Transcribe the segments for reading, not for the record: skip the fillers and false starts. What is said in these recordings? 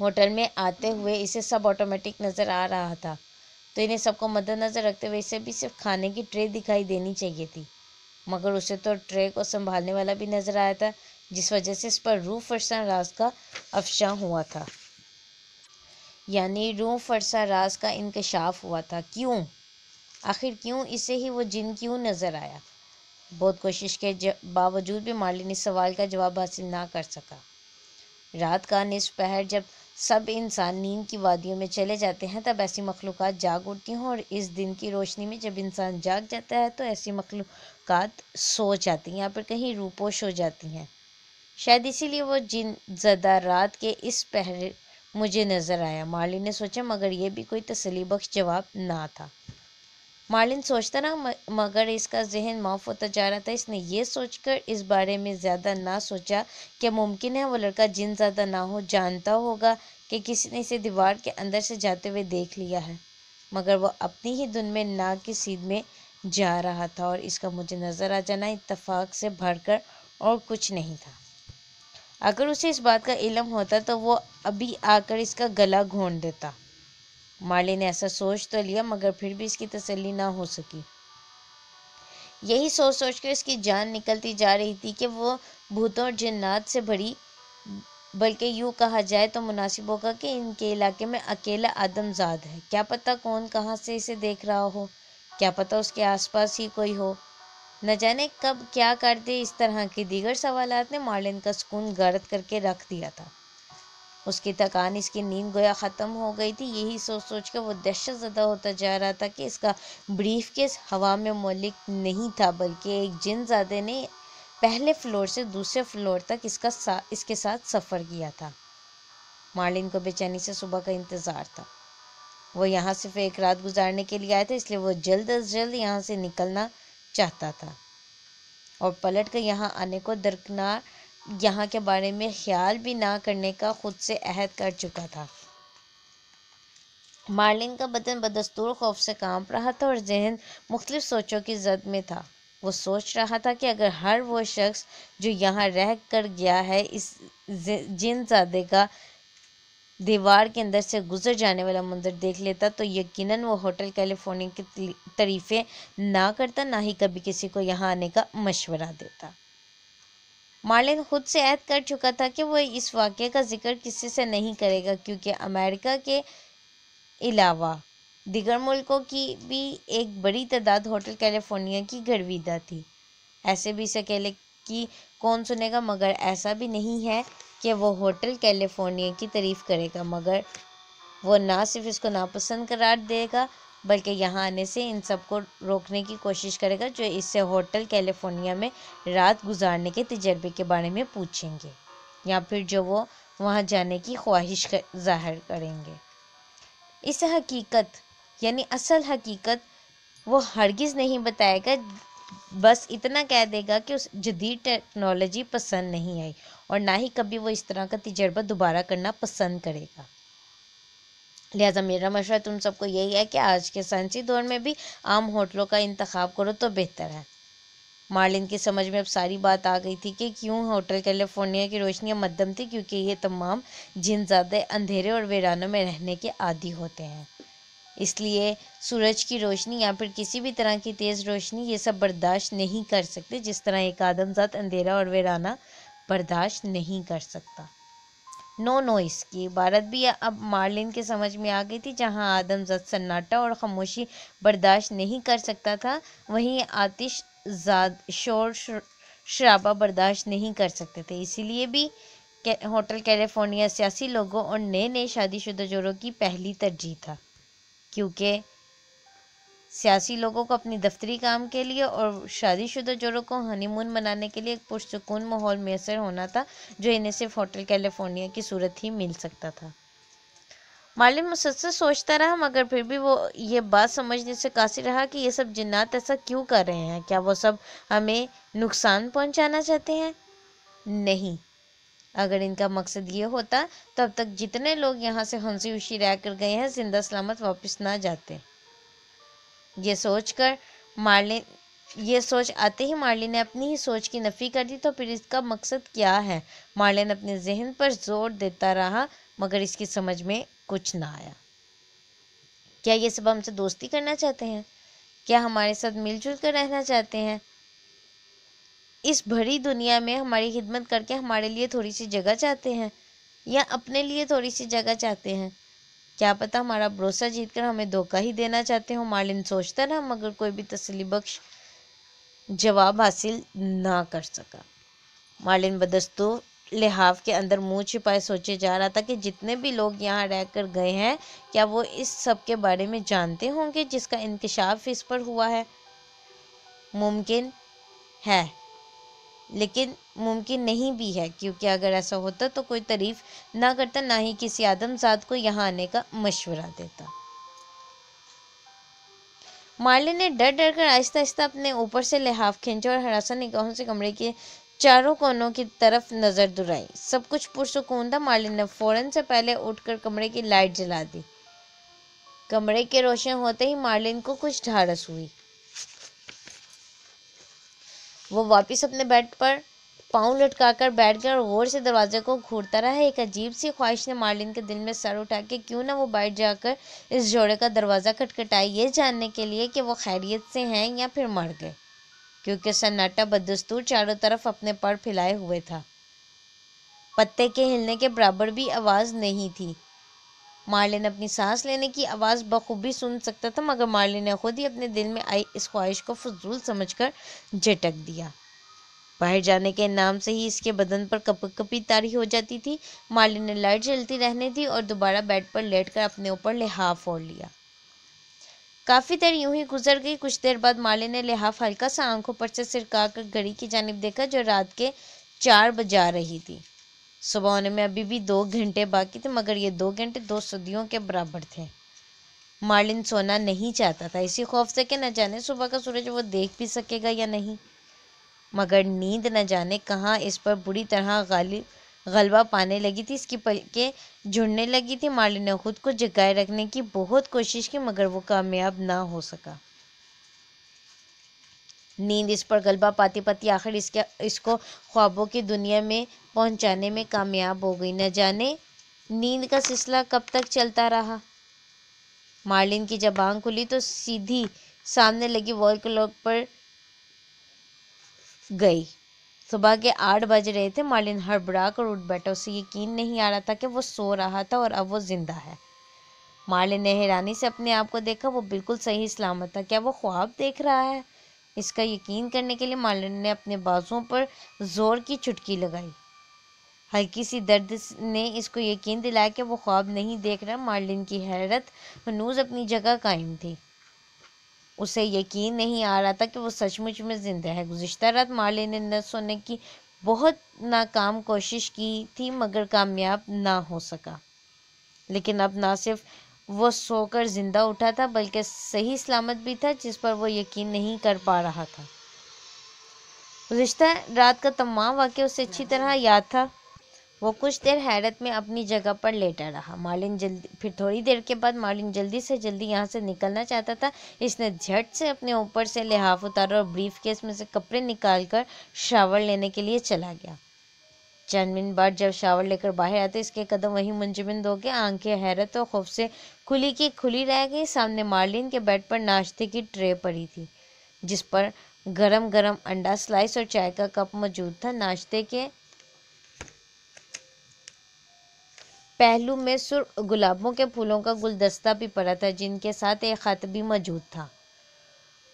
Hotel میں آتے ہوئے اسے سب آٹومیٹک نظر آ رہا تھا، تو انہیں سب کو مد نظر رکھتے ہوئے اسے بھی صرف کھانے کی ٹرے دکھائی دینی چاہیے تھی، مگر اسے تو ٹرے کو سنبھالنے والا بھی نظر آیا تھا، جس وجہ سے اس پر روح فرسا راز کا افشاں ہوا تھا، یعنی روح فرسا راز کا انکشاف ہوا تھا۔ کیوں؟ آخر کیوں اسے ہی وہ جن کیوں نظر آیا؟ بہت کوشش کے باوجود بھی مارلن اس سوال کا جواب حاصل نہ کر سکا۔ رات کا نصف پہر جب سب انسان نیند کی وادیوں میں چلے جاتے ہیں تب ایسی مخلوقات جاگ اٹھتی ہیں، اور اس دن کی روشنی میں جب انسان جاگ جاتا ہے تو ایسی مخلوقات سو جاتی ہیں یا پھر کہیں روپوش ہو جاتی ہیں۔ شاید اسی لیے وہ جن زدہ رات کے اس پہر مجھے نظر آیا، مارلن نے سوچا، مگر یہ بھی کوئی تسلی بخش جواب نہ تھا۔ مارلن سوچتا رہا، مگر اس کا ذہن معاف ہوتا جا رہا تھا۔ اس نے یہ سوچ کر اس بارے میں زیادہ نہ سوچا کہ ممکن ہے وہ لڑکا جن زدہ نہ ہو، جانتا ہوگا کہ کسی نے اسے دیوار کے اندر سے جاتے ہوئے دیکھ لیا ہے، مگر وہ اپنی ہی دھن میں نہ کی سیدھ میں جا رہا تھا، اور اس کا مجھے نظر آ جانا اتفاق سے بڑھ کر اور کچھ نہیں تھا۔ اگر اسے اس بات کا علم ہوتا تو وہ ابھی آ کر اس کا گلا گھونٹ دیتا۔ مارلن نے ایسا سوچ تو لیا، مگر پھر بھی اس کی تسلی نہ ہو سکی۔ یہی سوچ سوچ کر اس کی جان نکلتی جا رہی تھی کہ وہ بھوتوں اور جنات سے بھری، بلکہ یوں کہا جائے تو مناسب ہوگا کہ ان کے علاقے میں اکیلا آدم زاد ہے۔ کیا پتہ کون کہاں سے اسے دیکھ رہا ہو، کیا پتہ اس کے آس پاس ہی کوئی ہو، نہ جانے کب کیا کر دے۔ اس طرح کے دیگر سوالات نے مارلن کا سکون غارت کر کے رکھ دیا تھا۔ اس کی تھکان، اس کی نیند گویا ختم ہو گئی تھی۔ یہی سوچ سوچ کر وہ دہشت زدہ ہوتا جا رہا تھا کہ اس کا بریف کیس ہوا میں معلق نہیں تھا، بلکہ ایک جن زادے نے پہلے فلور سے دوسرے فلور تک اس کے ساتھ سفر کیا تھا۔ مارلن کو بے چینی سے صبح کا انتظار تھا۔ وہ یہاں صرف ایک رات گزارنے کے لیے آیا تھا، اس لیے وہ جلد از جلد یہاں سے نکلنا چاہتا تھا، اور پلٹ کر یہاں آنے کو درکنار یہاں کے بارے میں خیال بھی نہ کرنے کا خود سے عہد کر چکا تھا۔ مارلن کا بدن بدستور خوف سے کانپ رہا تھا اور ذہن مختلف سوچوں کی زد میں تھا۔ وہ سوچ رہا تھا کہ اگر ہر وہ شخص جو یہاں رہ کر گیا ہے اس جن زادے کا دیوار کے اندر سے گزر جانے والا منظر دیکھ لیتا تو یقیناً وہ ہوٹل کیلیفورنیا کی تعریفیں نہ کرتا، نہ ہی کبھی کسی کو یہاں آنے کا مشورہ دیتا۔ مارلن خود سے عہد کر چکا تھا کہ وہ اس واقعے کا ذکر کسی سے نہیں کرے گا، کیونکہ امریکہ کے علاوہ دیگر ملکوں کی بھی ایک بڑی تعداد ہوٹل کیلیفورنیا کی گرویدہ تھی۔ ایسے بھی اس اکیلے کی کون سنے گا، مگر ایسا بھی نہیں ہے کہ وہ ہوٹل کیلیفورنیا کی تعریف کرے گا، مگر وہ نہ صرف اس کو ناپسند قرار دے گا بلکہ یہاں آنے سے ان سب کو روکنے کی کوشش کرے گا جو اس سے ہوٹل کیلیفورنیا میں رات گزارنے کے تجربے کے بارے میں پوچھیں گے، یا پھر جو وہ وہاں جانے کی خواہش ظاہر کریں گے۔ اس حقیقت یعنی اصل حقیقت وہ ہرگز نہیں بتائے گا، بس اتنا کہہ دے گا کہ اس جدید ٹیکنالوجی پسند نہیں آئی، اور نہ ہی کبھی وہ اس طرح کا تجربہ دوبارہ کرنا پسند کرے گا۔ لہٰذا میرا مشورہ تم سب کو یہی ہے کہ آج کے سائنسی دور میں بھی عام ہوٹلوں کا انتخاب کرو تو بہتر ہے۔ مارلن کی سمجھ میں اب ساری بات آ گئی تھی کہ کیوں ہوٹل کیلیفورنیا کی روشنیاں مدھم تھی، کیونکہ یہ تمام جن زادے اندھیرے اور ویرانوں میں رہنے کے عادی ہوتے ہیں، اس لیے سورج کی روشنی یا پھر کسی بھی طرح کی تیز روشنی یہ سب برداشت نہیں کر سکتے، جس طرح ایک آدم ذات اندھیرا اور ویرانہ برداشت نہیں کر سکتا۔ نو اس کی عبارت بھی اب مارلن کے سمجھ میں آ گئی تھی۔ جہاں آدم ذات سناٹا اور خاموشی برداشت نہیں کر سکتا تھا، وہیں آتش زاد شور شرابہ برداشت نہیں کر سکتے تھے۔ اسی لیے بھی ہوٹل کیلیفورنیا سیاسی لوگوں اور نئے شادی شدہ جوڑوں کی پہلی ترجیح تھا، کیونکہ سیاسی لوگوں کو اپنی دفتری کام کے لیے اور شادی شدہ جوڑوں کو ہنی مون منانے کے لیے ایک پرسکون ماحول میسر ہونا تھا جو انہیں صرف ہوٹل کیلیفورنیا کی صورت ہی مل سکتا تھا۔ مارلن مسلسل سوچتا رہا، مگر پھر بھی وہ یہ بات سمجھنے سے قاصر رہا کہ یہ سب جنات ایسا کیوں کر رہے ہیں۔ کیا وہ سب ہمیں نقصان پہنچانا چاہتے ہیں؟ نہیں، اگر ان کا مقصد یہ ہوتا تو اب تک جتنے لوگ یہاں سے ہنسی خوشی رہ کر گئے ہیں زندہ سلامت واپس نہ جاتے۔ یہ سوچ آتے ہی مارلن نے اپنی ہی سوچ کی نفی کر دی۔ تو پھر اس کا مقصد کیا ہے؟ مارلن اپنے ذہن پر زور دیتا رہا، مگر اس کی سمجھ میں کچھ نہ آیا۔ کیا یہ سب ہم سے دوستی کرنا چاہتے ہیں؟ کیا ہمارے ساتھ مل جل کر رہنا چاہتے ہیں؟ اس بھری دنیا میں ہماری خدمت کر کے ہمارے لیے تھوڑی سی جگہ چاہتے ہیں، یا اپنے لیے تھوڑی سی جگہ چاہتے ہیں؟ کیا پتہ ہمارا بھروسہ جیت کر ہمیں دھوکہ ہی دینا چاہتے ہوں۔ مارلن سوچتا رہا مگر کوئی بھی تسلی بخش جواب حاصل نہ کر سکا۔ مارلن بدستور لحاف کے اندر منہ چھپائے سوچے جا رہا تھا کہ جتنے بھی لوگ یہاں رہ کر گئے ہیں، کیا وہ اس سب کے بارے میں جانتے ہوں گے جس کا انکشاف اس پر ہوا ہے؟ ممکن ہے، لیکن ممکن نہیں بھی ہے، کیونکہ اگر ایسا ہوتا تو کوئی تعریف نہ کرتا، نہ ہی کسی آدم ذات کو یہاں آنے کا مشورہ دیتا۔ مارلن نے ڈر ڈر کر آہستہ آہستہ اپنے اوپر سے لحاف کھینچا اور ہراساں نگاہوں سے کمرے کے چاروں کونوں کی طرف نظر دوڑائی۔ سب کچھ پرسکون تھا۔ مارلن نے فوراً سے پہلے اٹھ کر کمرے کی لائٹ جلا دی۔ کمرے کے روشن ہوتے ہی مارلن کو کچھ ڈھارس ہوئی۔ وہ واپس اپنے بیڈ پر پاؤں لٹکا کر بیٹھ گیا اور غور سے دروازے کو گھورتا رہا۔ ایک عجیب سی خواہش نے مارلن کے دل میں سر اٹھا کہ کیوں نہ وہ باہر جا کر اس جوڑے کا دروازہ کھٹکھٹائے، یہ جاننے کے لیے کہ وہ خیریت سے ہیں یا پھر مر گئے، کیونکہ سناٹا بدستور چاروں طرف اپنے پر پھیلائے ہوئے تھا۔ پتے کے ہلنے کے برابر بھی آواز نہیں تھی۔ مارلن اپنی سانس لینے کی آواز بخوبی سن سکتا تھا، مگر مارلن نے خود ہی اپنے دل میں آئی اس خواہش کو فضول سمجھ کر جھٹک دیا۔ باہر جانے کے نام سے ہی اس کے بدن پر کپی کپی طاری ہو جاتی تھی۔ مارلن نے لائٹ جلتی رہنے دی اور دوبارہ بیڈ پر لیٹ کر اپنے اوپر لحاف اوڑھ لیا۔ کافی دیر یوں ہی گزر گئی۔ کچھ دیر بعد مارلن نے لحاف ہلکا سا آنکھوں پر سے سرکا کر گھڑی کی جانب دیکھا جو رات کے 4 بجا رہی تھی۔ صبح ہونے میں ابھی بھی 2 گھنٹے باقی تھے، مگر یہ 2 گھنٹے 2 صدیوں کے برابر تھے۔ مارلن سونا نہیں چاہتا تھا، اسی خوف سے کہ نہ جانے صبح کا سورج وہ دیکھ بھی سکے گا یا نہیں، مگر نیند نہ جانے کہاں اس پر بری طرح غلبہ پانے لگی تھی۔ اس کی پلکیں جھڑنے لگی تھی۔ مارلن نے خود کو جگائے رکھنے کی بہت کوشش کی، مگر وہ کامیاب نہ ہو سکا۔ نیند اس پر غلبہ پاتی پاتی آخر اس کو خوابوں کی دنیا میں پہنچانے میں کامیاب ہو گئی۔ نہ جانے نیند کا سلسلہ کب تک چلتا رہا۔ مارلن کی جب آنکھ کھلی تو سیدھی سامنے لگی وال کلاک پر گئی۔ صبح کے 8 بج رہے تھے۔ مارلن ہڑبڑا کر اٹھ بیٹھا۔ اسے یقین نہیں آ رہا تھا کہ وہ سو رہا تھا اور اب وہ زندہ ہے۔ مارلن نے حیرانی سے اپنے آپ کو دیکھا۔ وہ بالکل صحیح سلامت تھا۔ کیا وہ خواب دیکھ رہا ہے؟ اس کا یقین کرنے کے لیے مارلن نے اپنے بازوؤں پر زور کی چٹکی لگائی۔ ہلکی سی درد نے اس کو یقین دلایا کہ وہ خواب نہیں دیکھ رہا۔ مارلن کی حیرت ہنوز اپنی جگہ قائم تھی۔ اسے یقین نہیں آ رہا تھا کہ وہ سچ مچ میں زندہ ہے۔ گزشتہ رات مارلن نے نہ سونے کی بہت ناکام کوشش کی تھی، مگر کامیاب نہ ہو سکا۔ لیکن اب نہ صرف وہ سو کر زندہ اٹھا تھا بلکہ صحیح سلامت بھی تھا، جس پر وہ یقین نہیں کر پا رہا تھا۔ گزشتہ رات کا تمام واقعہ اسے اچھی طرح یاد تھا۔ وہ کچھ دیر حیرت میں اپنی جگہ پر لیٹا رہا۔ پھر تھوڑی دیر کے بعد مارلن جلدی سے جلدی یہاں سے نکلنا چاہتا تھا۔ اس نے جھٹ سے اپنے اوپر سے لحاف اتارا اور بریف کیس میں سے کپڑے نکال کر شاور لینے کے لیے چلا گیا۔ چند منٹ بعد جب شاور لے کر باہر آیا تو اس کے قدم وہیں منجمد ہو گئے۔ آنکھیں حیرت اور خوف سے کھلی کی کھلی رہ گئی۔ سامنے مارلن کے بیڈ پر ناشتے کی ٹرے پڑی تھی، جس پر گرم گرم انڈا سلائس اور چائے کا کپ موجود تھا۔ ناشتے کے پہلو میں سرخ گلابوں کے پھولوں کا گلدستہ بھی پڑا تھا، جن کے ساتھ ایک خط بھی موجود تھا۔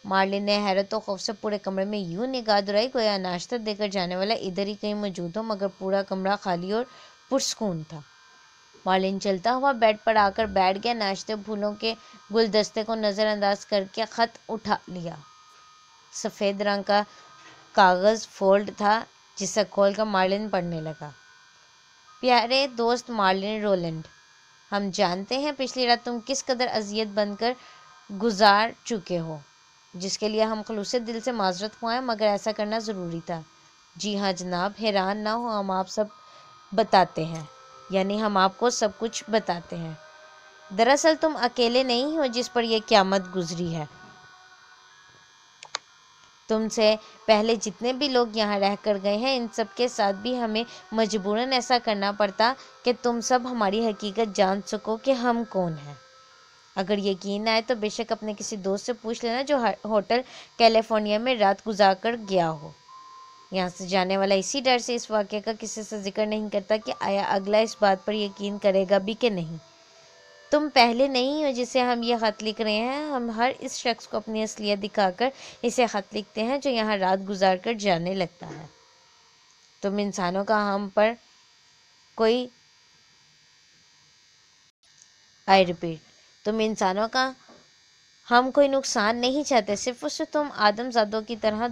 مارلن نے حیرت و خوف سے پورے کمرے میں یوں نگاہ دوڑائی گویا ناشتہ دے کر جانے والا ادھر ہی کہیں موجود ہو، مگر پورا کمرہ خالی اور پرسکون تھا۔ مارلن چلتا ہوا بیڈ پر آ کر بیٹھ گیا۔ ناشتے پھولوں کے گلدستے کو نظر انداز کر کے خط اٹھا لیا۔ سفید رنگ کا کاغذ فولڈ تھا، جسے کھول کر مارلن پڑھنے لگا۔ پیارے دوست مارلن رولینڈ، ہم جانتے ہیں پچھلی رات تم کس قدر اذیت بن کر گزار چکے ہو، جس کے لیے ہم خلوص دل سے معذرت خواہ ہیں، مگر ایسا کرنا ضروری تھا۔ جی ہاں جناب، حیران نہ ہو، ہم آپ کو سب کچھ بتاتے ہیں۔ دراصل تم اکیلے نہیں ہو جس پر یہ قیامت گزری ہے۔ تم سے پہلے جتنے بھی لوگ یہاں رہ کر گئے ہیں ان سب کے ساتھ بھی ہمیں مجبوراً ایسا کرنا پڑتا کہ تم سب ہماری حقیقت جان سکو کہ ہم کون ہیں۔ اگر یقین آئے تو بے شک اپنے کسی دوست سے پوچھ لینا جو ہوٹل کیلیفورنیا میں رات گزار کر گیا ہو۔ یہاں سے جانے والا اسی ڈر سے اس واقعے کا کسی سے ذکر نہیں کرتا کہ آیا اگلا اس بات پر یقین کرے گا بھی کہ نہیں۔ تم پہلے نہیں ہو جسے ہم یہ خط لکھ رہے ہیں، ہم ہر اس شخص کو اپنی اصلیت دکھا کر اسے خط لکھتے ہیں جو یہاں رات گزار کر جانے لگتا ہے۔ تم انسانوں کا ہم پر کوئی تم انسانوں کا ہم کوئی نقصان نہیں چاہتے، صرف اس سے تم آدم زادوں کی طرح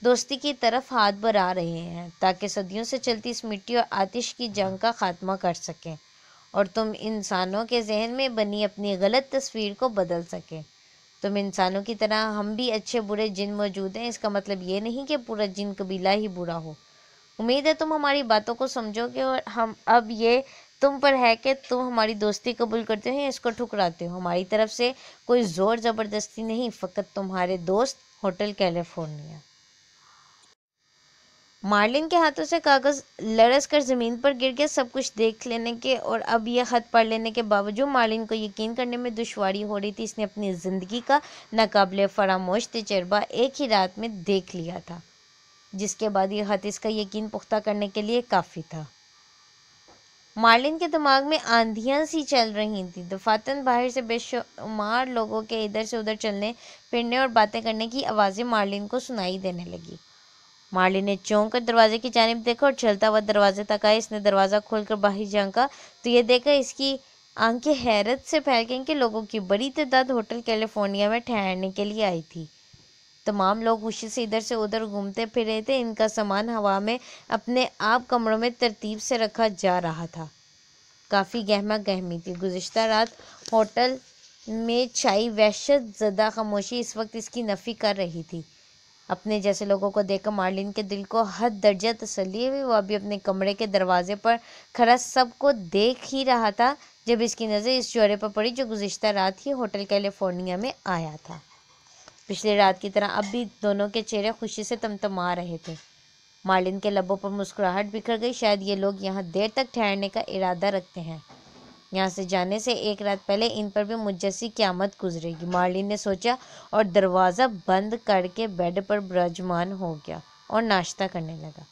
دوستی کی طرف ہاتھ بڑھا رہے ہیں تاکہ صدیوں سے چلتی اس مٹی اور آتش کی جنگ کا خاتمہ کر سکیں اور تم انسانوں کے ذہن میں بنی اپنی غلط تصویر کو بدل سکیں۔ تم انسانوں کی طرح ہم بھی اچھے برے جن موجود ہیں، اس کا مطلب یہ نہیں کہ پورا جن قبیلہ ہی برا ہو۔ امید ہے تم ہماری باتوں کو سمجھو گے اور اب یہ تم پر ہے کہ تم ہماری دوستی قبول کرتے ہو یا اس کو ٹھکراتے ہو۔ ہماری طرف سے کوئی زور زبردستی نہیں، فقط تمہارے دوست، ہوٹل کیلیفورنیا۔ مارلن کے ہاتھوں سے کاغذ لرز کر زمین پر گر گیا۔ سب کچھ دیکھ لینے کے اور اب یہ خط پڑھ لینے کے باوجود مارلن کو یقین کرنے میں دشواری ہو رہی تھی۔ اس نے اپنی زندگی کا ناقابل فراموش تجربہ ایک ہی رات میں دیکھ لیا تھا، جس کے بعد یہ خط اس کا یقین پختہ کرنے کے لیے کافی تھا۔ مارلن کے دماغ میں آندھیاں سی چل رہی تھیں۔ دفاتراً باہر سے بے شمار لوگوں کے ادھر سے ادھر چلنے پھرنے اور باتیں کرنے کی آوازیں مارلن کو سنائی دینے لگی۔ مارلن نے چونک کر دروازے کی جانب دیکھا اور چلتا ہوا دروازے تک آیا۔ اس نے دروازہ کھول کر باہر جھانکا تو یہ دیکھا اس کی آنکھیں حیرت سے پھیل گئیں کہ لوگوں کی بڑی تعداد ہوٹل کیلیفورنیا میں ٹھہرنے کے لیے آئی تھی۔ تمام لوگ خوشی سے ادھر سے ادھر گھومتے پھر رہے تھے۔ ان کا سامان ہوا میں اپنے آپ کمروں میں ترتیب سے رکھا جا رہا تھا۔ کافی گہما گہمی تھی۔ گزشتہ رات ہوٹل میں چھائی وحشت زدہ خاموشی اس وقت اس کی نفی کر رہی تھی۔ اپنے جیسے لوگوں کو دیکھ کر مارلن کے دل کو حد درجہ تسلی ہوئی۔ وہ ابھی اپنے کمرے کے دروازے پر کھڑا سب کو دیکھ ہی رہا تھا جب اس کی نظر اس جوڑے پر پڑی جو گزشتہ رات ہی ہوٹل کیلیفورنیا میں آیا تھا۔ پچھلی رات کی طرح اب بھی دونوں کے چہرے خوشی سے تمتما رہے تھے۔ مارلن کے لبوں پر مسکراہٹ بکھر گئی۔ شاید یہ لوگ یہاں دیر تک ٹھہرنے کا ارادہ رکھتے ہیں۔ یہاں سے جانے سے ایک رات پہلے ان پر بھی مجھ جیسی قیامت گزرے گی، مارلن نے سوچا اور دروازہ بند کر کے بیڈ پر براجمان ہو گیا اور ناشتہ کرنے لگا۔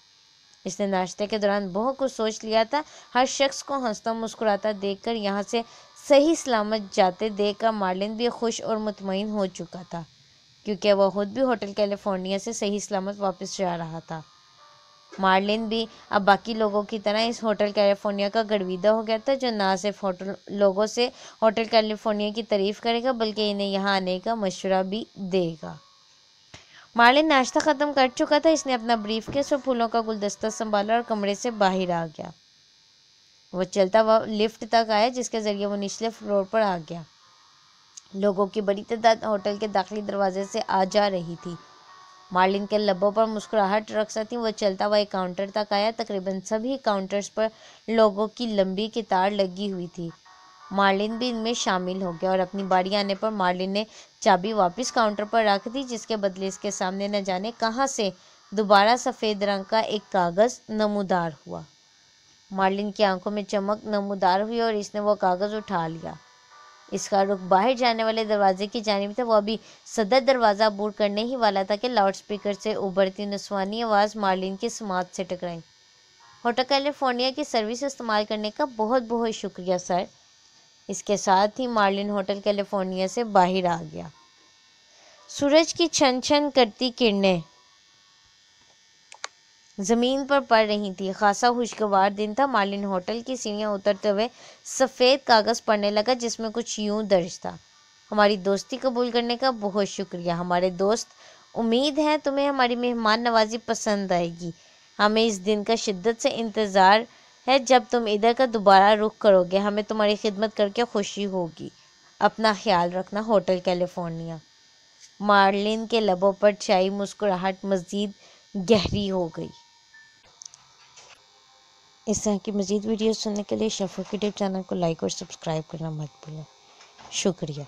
اس نے ناشتے کے دوران بہت کچھ سوچ لیا تھا۔ ہر شخص کو ہنستا مسکراتا دیکھ کر، یہاں سے صحیح سلامت جاتے دیکھ کر مارلن بھی خوش اور مطمئن ہو چکا تھا، کیونکہ وہ خود بھی ہوٹل کیلیفورنیا سے صحیح سلامت واپس جا رہا تھا۔ مارلن بھی اب باقی لوگوں کی طرح اس ہوٹل کیلیفورنیا کا گرویدہ ہو گیا تھا، جو نہ صرف لوگوں سے ہوٹل کیلیفورنیا کی تعریف کرے گا بلکہ انہیں یہاں آنے کا مشورہ بھی دے گا۔ مارلن ناشتہ ختم کر چکا تھا۔ اس نے اپنا بریف کیس اور پھولوں کا گلدستہ سنبھالا اور کمرے سے باہر آ گیا۔ وہ چلتا ہوا لفٹ تک آیا جس کے ذریعے وہ نچلے فلور پر آ گیا۔ لوگوں کی بڑی تعداد ہوٹل کے داخلی دروازے سے آ جا رہی تھی۔ مارلن کے لبوں پر مسکراہٹ رقص تھی۔ وہ چلتا ہوا ایک کاؤنٹر تک آیا۔ تقریباً سبھی کاؤنٹرز پر لوگوں کی لمبی قطار لگی ہوئی تھی۔ مارلن بھی ان میں شامل ہو گیا اور اپنی باری آنے پر مارلن نے چابی واپس کاؤنٹر پر رکھ دی، جس کے بدلے اس کے سامنے نہ جانے کہاں سے دوبارہ سفید رنگ کا ایک کاغذ نمودار ہوا۔ مارلن کی آنکھوں میں چمک نمودار ہوئی اور اس نے وہ کاغذ اٹھا لیا۔ اس کا رخ باہر جانے والے دروازے کی جانب تھا۔ وہ ابھی صدر دروازہ عبور کرنے ہی والا تھا کہ لاؤڈ سپیکر سے ابھرتی نسوانی آواز مارلن کی سماعت سے ٹکرائی۔ ہوٹل کیلیفورنیا کی سروس استعمال کرنے کا بہت بہت شکریہ سر۔ اس کے ساتھ ہی مارلن ہوٹل کیلیفورنیا سے باہر آ گیا۔ سورج کی چھن چھن کرتی کرنیں زمین پر پڑ رہی تھی۔ خاصا خوشگوار دن تھا۔ مارلن ہوٹل کی سیڑھیاں اترتے ہوئے سفید کاغذ پڑھنے لگا جس میں کچھ یوں درج تھا: ہماری دوستی قبول کرنے کا بہت شکریہ ہمارے دوست، امید ہے تمہیں ہماری مہمان نوازی پسند آئے گی۔ ہمیں اس دن کا شدت سے انتظار ہے جب تم ادھر کا دوبارہ رخ کرو گے۔ ہمیں تمہاری خدمت کر کے خوشی ہوگی۔ اپنا خیال رکھنا، ہوٹل کیلیفورنیا۔ مارلن کے لبوں پر چھائی مسکراہٹ مزید گہری ہو گئی۔ اس طرح کی مزید ویڈیوز سننے کے لیے شفا کڈ چینل کو لائک اور سبسکرائب کرنا مت بھولیں۔ شکریہ۔